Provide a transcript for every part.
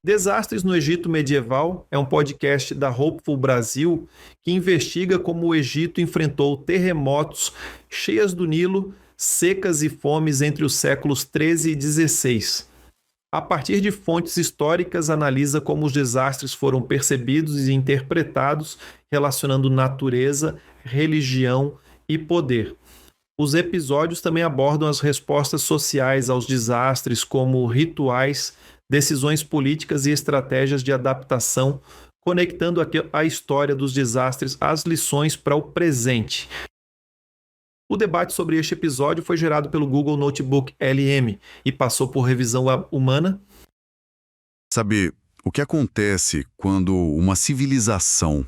Desastres no Egito Medieval é um podcast da Hopeful Brasil que investiga como o Egito enfrentou terremotos, cheias do Nilo, secas e fomes entre os séculos 13 e 16. A partir de fontes históricas, analisa como os desastres foram percebidos e interpretados, relacionando natureza, religião e poder. Os episódios também abordam as respostas sociais aos desastres, como rituais, decisões políticas e estratégias de adaptação, conectando a história dos desastres às lições para o presente. O debate sobre este episódio foi gerado pelo Google Notebook LM e passou por revisão humana. Sabe, o que acontece quando uma civilização,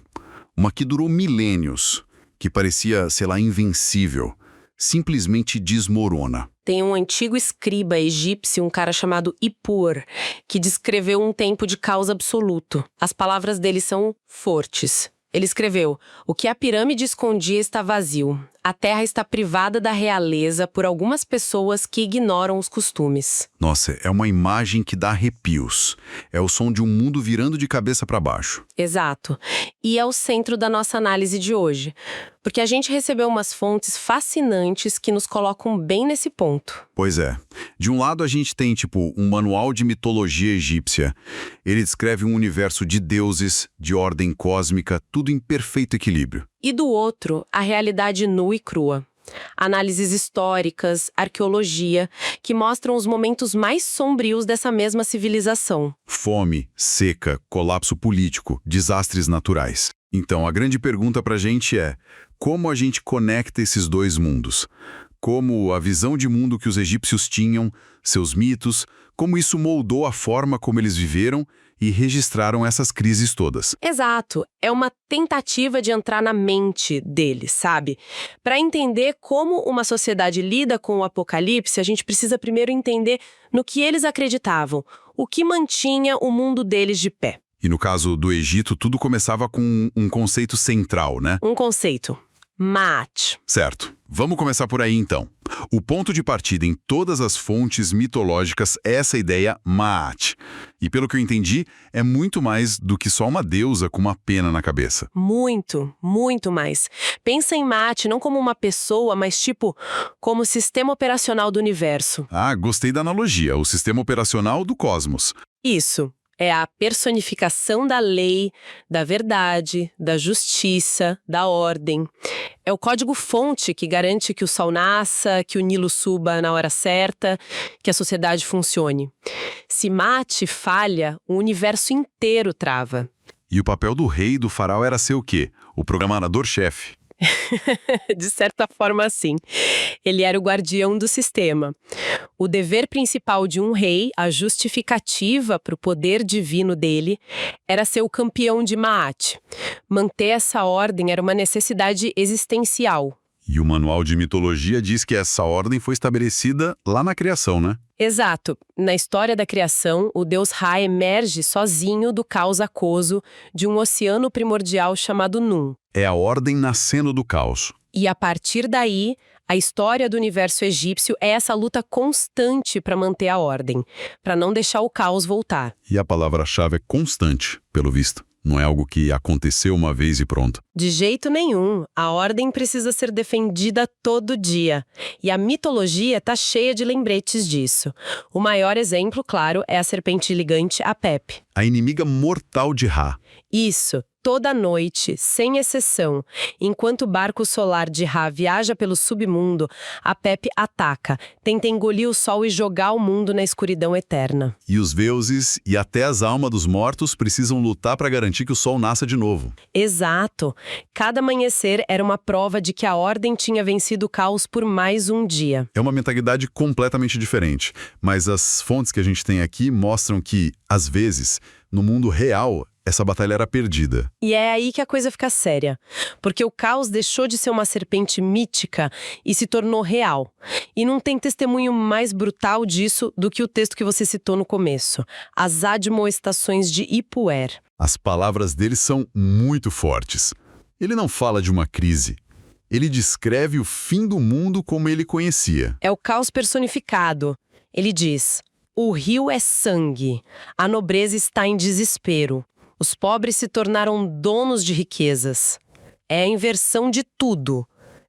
uma que durou milênios, que parecia, sei lá, invencível, simplesmente desmorona? Tem um antigo escriba egípcio, um cara chamado Ippur, que descreveu um tempo de caos absoluto. As palavras dele são fortes. Ele escreveu: "O que a pirâmide escondia está vazio. A terra está privada da realeza por algumas pessoas que ignoram os costumes." Nossa, é uma imagem que dá arrepios. É o som de um mundo virando de cabeça para baixo. Exato. E é o centro da nossa análise de hoje. Porque a gente recebeu umas fontes fascinantes que nos colocam bem nesse ponto. Pois é. De um lado a gente tem, um manual de mitologia egípcia. Ele descreve um universo de deuses, de ordem cósmica, tudo em perfeito equilíbrio. E do outro, a realidade nua e crua. Análises históricas, arqueologia, que mostram os momentos mais sombrios dessa mesma civilização. Fome, seca, colapso político, desastres naturais. Então, a grande pergunta pra gente é: como a gente conecta esses dois mundos? Como a visão de mundo que os egípcios tinham, seus mitos, como isso moldou a forma como eles viveram e registraram essas crises todas. Exato. É uma tentativa de entrar na mente deles, sabe? Para entender como uma sociedade lida com o apocalipse, a gente precisa primeiro entender no que eles acreditavam, o que mantinha o mundo deles de pé. E no caso do Egito, tudo começava com um conceito central, né? Um conceito. Maat. Certo. Vamos começar por aí, então. O ponto de partida em todas as fontes mitológicas é essa ideia Maat. E pelo que eu entendi, é muito mais do que só uma deusa com uma pena na cabeça. Muito, muito mais. Pensa em Maat não como uma pessoa, mas como o sistema operacional do universo. Ah, gostei da analogia, o sistema operacional do cosmos. Isso. É a personificação da lei, da verdade, da justiça, da ordem. É o código-fonte que garante que o sol nasça, que o Nilo suba na hora certa, que a sociedade funcione. Se Maat falha, o universo inteiro trava. E o papel do rei e do faraó era ser o quê? O programador-chefe. De certa forma, sim. Ele era o guardião do sistema. O dever principal de um rei, a justificativa para o poder divino dele, era ser o campeão de Maat. Manter essa ordem era uma necessidade existencial. E o manual de mitologia diz que essa ordem foi estabelecida lá na criação, né? Exato. Na história da criação, o deus Ra emerge sozinho do caos aquoso de um oceano primordial chamado Num. É a ordem nascendo do caos. E a partir daí, a história do universo egípcio é essa luta constante para manter a ordem, para não deixar o caos voltar. E a palavra-chave é constante, pelo visto. Não é algo que aconteceu uma vez e pronto. De jeito nenhum. A ordem precisa ser defendida todo dia. E a mitologia está cheia de lembretes disso. O maior exemplo, claro, é a serpente gigante Apep. A inimiga mortal de Ra. Isso. Toda noite, sem exceção, enquanto o barco solar de Ra viaja pelo submundo, Apep ataca, tenta engolir o sol e jogar o mundo na escuridão eterna. E os deuses e até as almas dos mortos precisam lutar para garantir que o sol nasça de novo. Exato. Cada amanhecer era uma prova de que a ordem tinha vencido o caos por mais um dia. É uma mentalidade completamente diferente, mas as fontes que a gente tem aqui mostram que, às vezes, no mundo real, essa batalha era perdida. E é aí que a coisa fica séria, porque o caos deixou de ser uma serpente mítica e se tornou real. E não tem testemunho mais brutal disso do que o texto que você citou no começo, as admoestações de Ipuer. As palavras dele são muito fortes. Ele não fala de uma crise. Ele descreve o fim do mundo como ele conhecia. É o caos personificado. Ele diz: O rio é sangue. A nobreza está em desespero. Os pobres se tornaram donos de riquezas. É a inversão de tudo.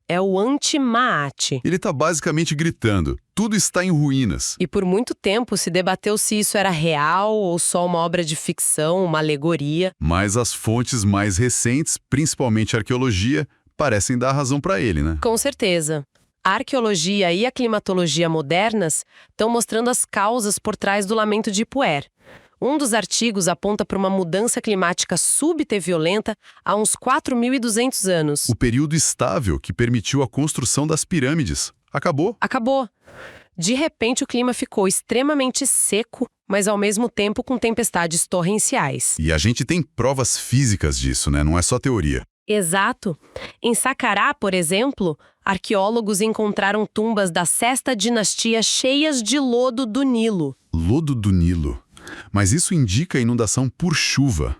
É o anti-Maat. Ele está basicamente gritando, tudo está em ruínas. E por muito tempo se debateu se isso era real ou só uma obra de ficção, uma alegoria. Mas as fontes mais recentes, principalmente a arqueologia, parecem dar razão para ele, né? Com certeza. A arqueologia e a climatologia modernas estão mostrando as causas por trás do lamento de Ipuer. Um dos artigos aponta para uma mudança climática súbita e violenta há uns 4.200 anos. O período estável que permitiu a construção das pirâmides. Acabou. Acabou. De repente, o clima ficou extremamente seco, mas ao mesmo tempo com tempestades torrenciais. E a gente tem provas físicas disso, né? Não é só teoria. Exato. Em Saqqarah, por exemplo, arqueólogos encontraram tumbas da sexta dinastia cheias de lodo do Nilo. Lodo do Nilo. Mas isso indica inundação por chuva,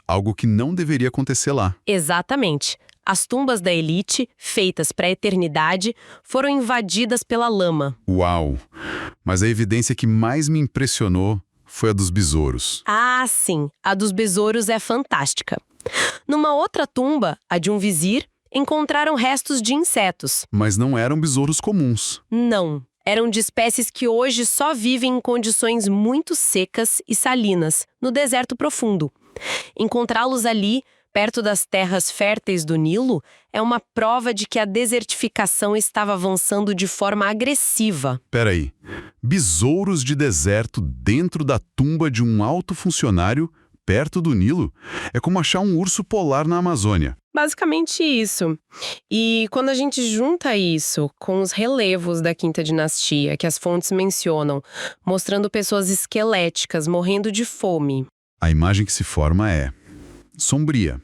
algo que não deveria acontecer lá. Exatamente. As tumbas da elite, feitas para a eternidade, foram invadidas pela lama. Uau! Mas a evidência que mais me impressionou foi a dos besouros. Ah, sim. A dos besouros é fantástica. Numa outra tumba, a de um vizir, encontraram restos de insetos. Mas não eram besouros comuns. Não. Eram de espécies que hoje só vivem em condições muito secas e salinas, no deserto profundo. Encontrá-los ali, perto das terras férteis do Nilo, é uma prova de que a desertificação estava avançando de forma agressiva. Peraí, besouros de deserto dentro da tumba de um alto funcionário perto do Nilo? É como achar um urso polar na Amazônia. Basicamente isso. E quando a gente junta isso com os relevos da Quinta Dinastia, que as fontes mencionam, mostrando pessoas esqueléticas morrendo de fome. A imagem que se forma é sombria.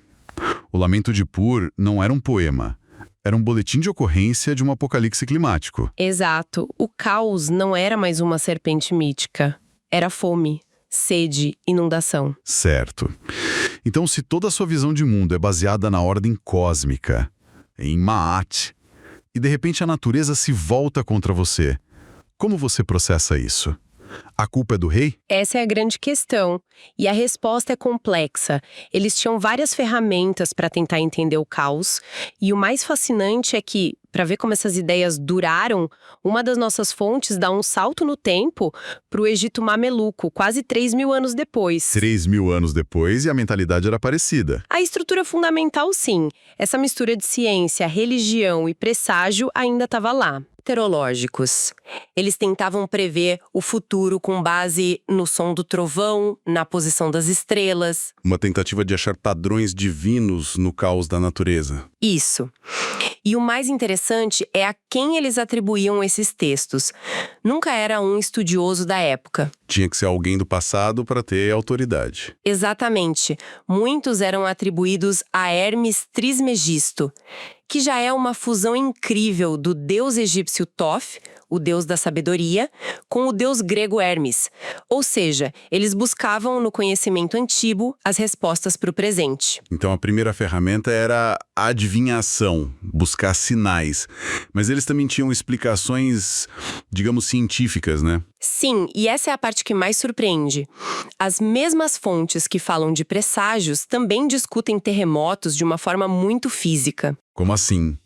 O Lamento de Pur não era um poema. Era um boletim de ocorrência de um apocalipse climático. Exato. O caos não era mais uma serpente mítica. Era fome, sede, inundação. Certo. Então, se toda a sua visão de mundo é baseada na ordem cósmica, em Maat, e de repente a natureza se volta contra você, como você processa isso? A culpa é do rei? Essa é a grande questão. E a resposta é complexa. Eles tinham várias ferramentas para tentar entender o caos. E o mais fascinante é que, para ver como essas ideias duraram, uma das nossas fontes dá um salto no tempo para o Egito Mameluco, quase 3.000 anos depois. 3.000 anos depois e a mentalidade era parecida. A estrutura fundamental, sim. Essa mistura de ciência, religião e presságio ainda estava lá. Meteorológicos. Eles tentavam prever o futuro com base no som do trovão, na posição das estrelas. Uma tentativa de achar padrões divinos no caos da natureza. Isso. E o mais interessante é a quem eles atribuíam esses textos. Nunca era um estudioso da época. Tinha que ser alguém do passado para ter autoridade. Exatamente. Muitos eram atribuídos a Hermes Trismegisto, que já é uma fusão incrível do deus egípcio Thoth, o deus da sabedoria, com o deus grego Hermes. Ou seja, eles buscavam no conhecimento antigo as respostas para o presente. Então a primeira ferramenta era a adivinhação, buscar sinais. Mas eles também tinham explicações, digamos, científicas, né? Sim, e essa é a parte que mais surpreende. As mesmas fontes que falam de presságios também discutem terremotos de uma forma muito física. Como assim?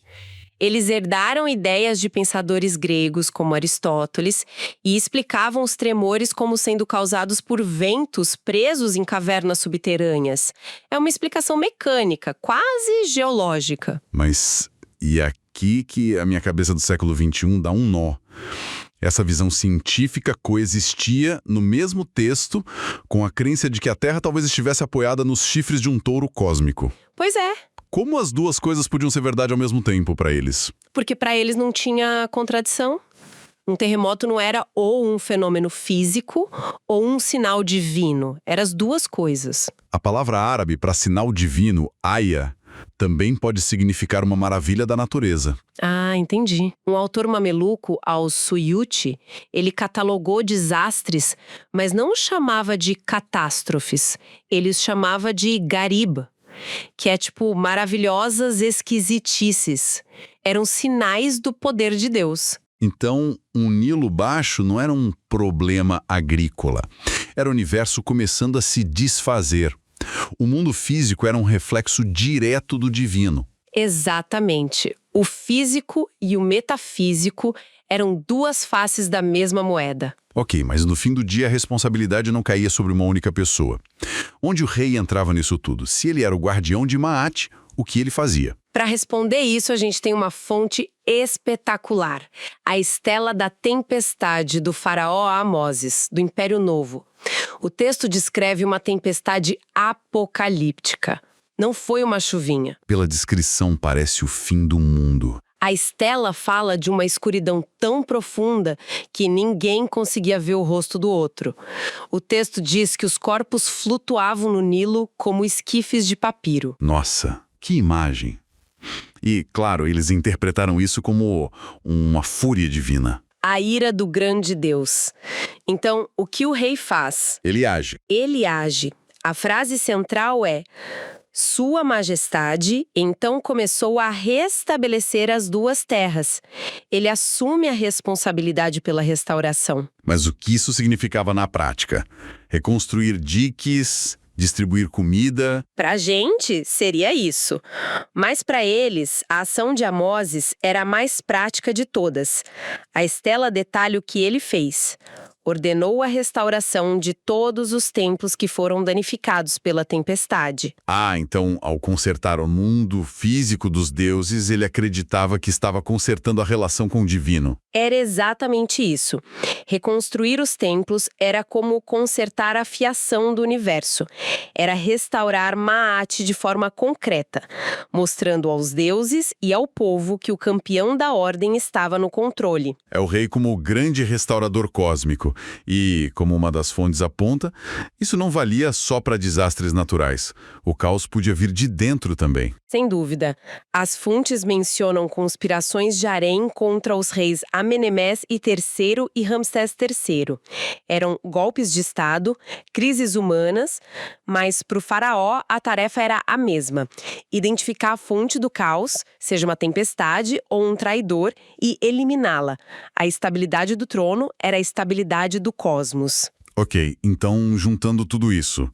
Eles herdaram ideias de pensadores gregos como Aristóteles e explicavam os tremores como sendo causados por ventos presos em cavernas subterrâneas. É uma explicação mecânica, quase geológica. Mas e aqui que a minha cabeça do século XXI dá um nó. Essa visão científica coexistia no mesmo texto com a crença de que a Terra talvez estivesse apoiada nos chifres de um touro cósmico. Pois é. Como as duas coisas podiam ser verdade ao mesmo tempo para eles? Porque para eles não tinha contradição. Um terremoto não era ou um fenômeno físico ou um sinal divino. Eram as duas coisas. A palavra árabe para sinal divino, aya, também pode significar uma maravilha da natureza. Ah, entendi. Um autor mameluco, Al-Suyuti, ele catalogou desastres, mas não os chamava de catástrofes. Ele os chamava de garib, que é tipo maravilhosas esquisitices. Eram sinais do poder de Deus. Então, um Nilo baixo não era um problema agrícola. Era o universo começando a se desfazer. O mundo físico era um reflexo direto do divino. Exatamente. O físico e o metafísico eram duas faces da mesma moeda. Ok, mas no fim do dia a responsabilidade não caía sobre uma única pessoa. Onde o rei entrava nisso tudo? Se ele era o guardião de Maat, o que ele fazia? Para responder isso, a gente tem uma fonte espetacular. A Estela da Tempestade, do faraó Amoses, do Império Novo. O texto descreve uma tempestade apocalíptica. Não foi uma chuvinha. Pela descrição, parece o fim do mundo. A Estela fala de uma escuridão tão profunda que ninguém conseguia ver o rosto do outro. O texto diz que os corpos flutuavam no Nilo como esquifes de papiro. Nossa, que imagem! E, claro, eles interpretaram isso como uma fúria divina. A ira do grande Deus. Então, o que o rei faz? Ele age. Ele age. A frase central é: Sua Majestade então começou a restabelecer as duas terras. Ele assume a responsabilidade pela restauração. Mas o que isso significava na prática? Reconstruir diques, distribuir comida. Para a gente, seria isso. Mas para eles, a ação de Amoses era a mais prática de todas. A Estela detalha o que ele fez. Ordenou a restauração de todos os templos que foram danificados pela tempestade. Ah, então, ao consertar o mundo físico dos deuses, ele acreditava que estava consertando a relação com o divino. Era exatamente isso. Reconstruir os templos era como consertar a fiação do universo. Era restaurar Maat de forma concreta, mostrando aos deuses e ao povo que o campeão da ordem estava no controle. É o rei como o grande restaurador cósmico. E, como uma das fontes aponta, isso não valia só para desastres naturais. O caos podia vir de dentro também. Sem dúvida. As fontes mencionam conspirações de Harém contra os reis Amenemés III e Ramsés III. Eram golpes de Estado, crises humanas, mas para o faraó a tarefa era a mesma: identificar a fonte do caos, seja uma tempestade ou um traidor, e eliminá-la. A estabilidade do trono era a estabilidade do cosmos. Ok, então juntando tudo isso.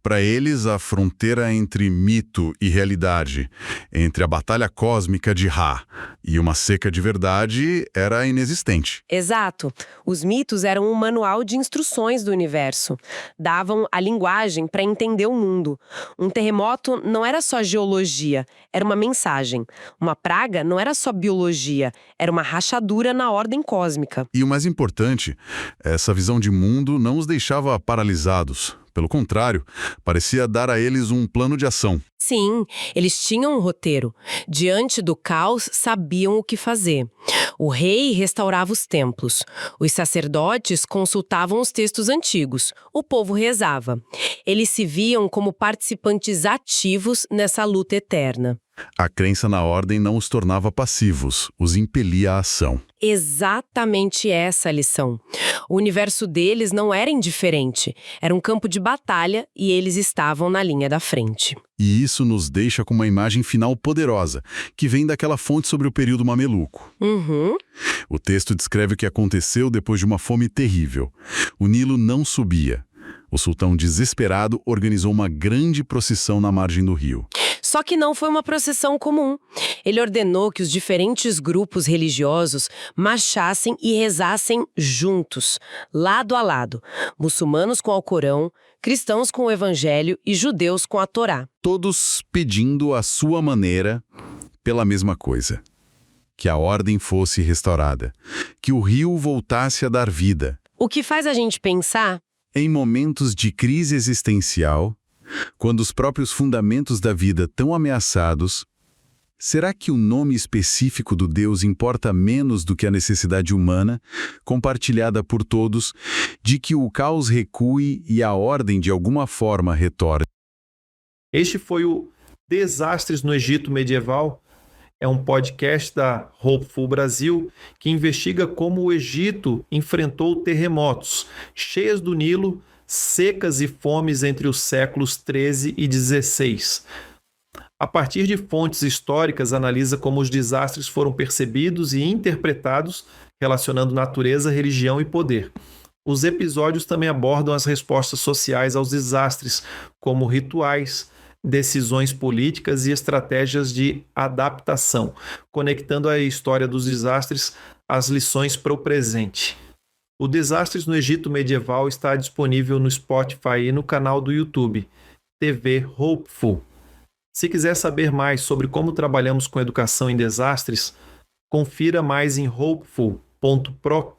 Para eles, a fronteira entre mito e realidade, entre a batalha cósmica de Ra e uma seca de verdade, era inexistente. Exato. Os mitos eram um manual de instruções do universo. Davam a linguagem para entender o mundo. Um terremoto não era só geologia, era uma mensagem. Uma praga não era só biologia, era uma rachadura na ordem cósmica. E o mais importante, essa visão de mundo não os deixava paralisados. Pelo contrário, parecia dar a eles um plano de ação. Sim, eles tinham um roteiro. Diante do caos, sabiam o que fazer. O rei restaurava os templos. Os sacerdotes consultavam os textos antigos. O povo rezava. Eles se viam como participantes ativos nessa luta eterna. A crença na ordem não os tornava passivos, os impelia à ação. Exatamente essa a lição. O universo deles não era indiferente. Era um campo de batalha e eles estavam na linha da frente. E isso nos deixa com uma imagem final poderosa, que vem daquela fonte sobre o período mameluco. O texto descreve o que aconteceu depois de uma fome terrível. O Nilo não subia. O sultão, desesperado, organizou uma grande procissão na margem do rio. Só que não foi uma procissão comum. Ele ordenou que os diferentes grupos religiosos marchassem e rezassem juntos, lado a lado. Muçulmanos com o Alcorão, cristãos com o Evangelho e judeus com a Torá. Todos pedindo à sua maneira pela mesma coisa. Que a ordem fosse restaurada. Que o rio voltasse a dar vida. O que faz a gente pensar? Em momentos de crise existencial, quando os próprios fundamentos da vida estão ameaçados, será que o nome específico do Deus importa menos do que a necessidade humana, compartilhada por todos, de que o caos recue e a ordem de alguma forma retorne? Este foi o Desastres no Egito Medieval. É um podcast da Hopeful Brasil que investiga como o Egito enfrentou terremotos, cheias do Nilo, secas e fomes entre os séculos 13 e 16. A partir de fontes históricas, analisa como os desastres foram percebidos e interpretados, relacionando natureza, religião e poder. Os episódios também abordam as respostas sociais aos desastres, como rituais, decisões políticas e estratégias de adaptação, conectando a história dos desastres às lições para o presente. O Desastres no Egito Medieval está disponível no Spotify e no canal do YouTube, TV Hopeful. Se quiser saber mais sobre como trabalhamos com educação em desastres, confira mais em hopeful.pro.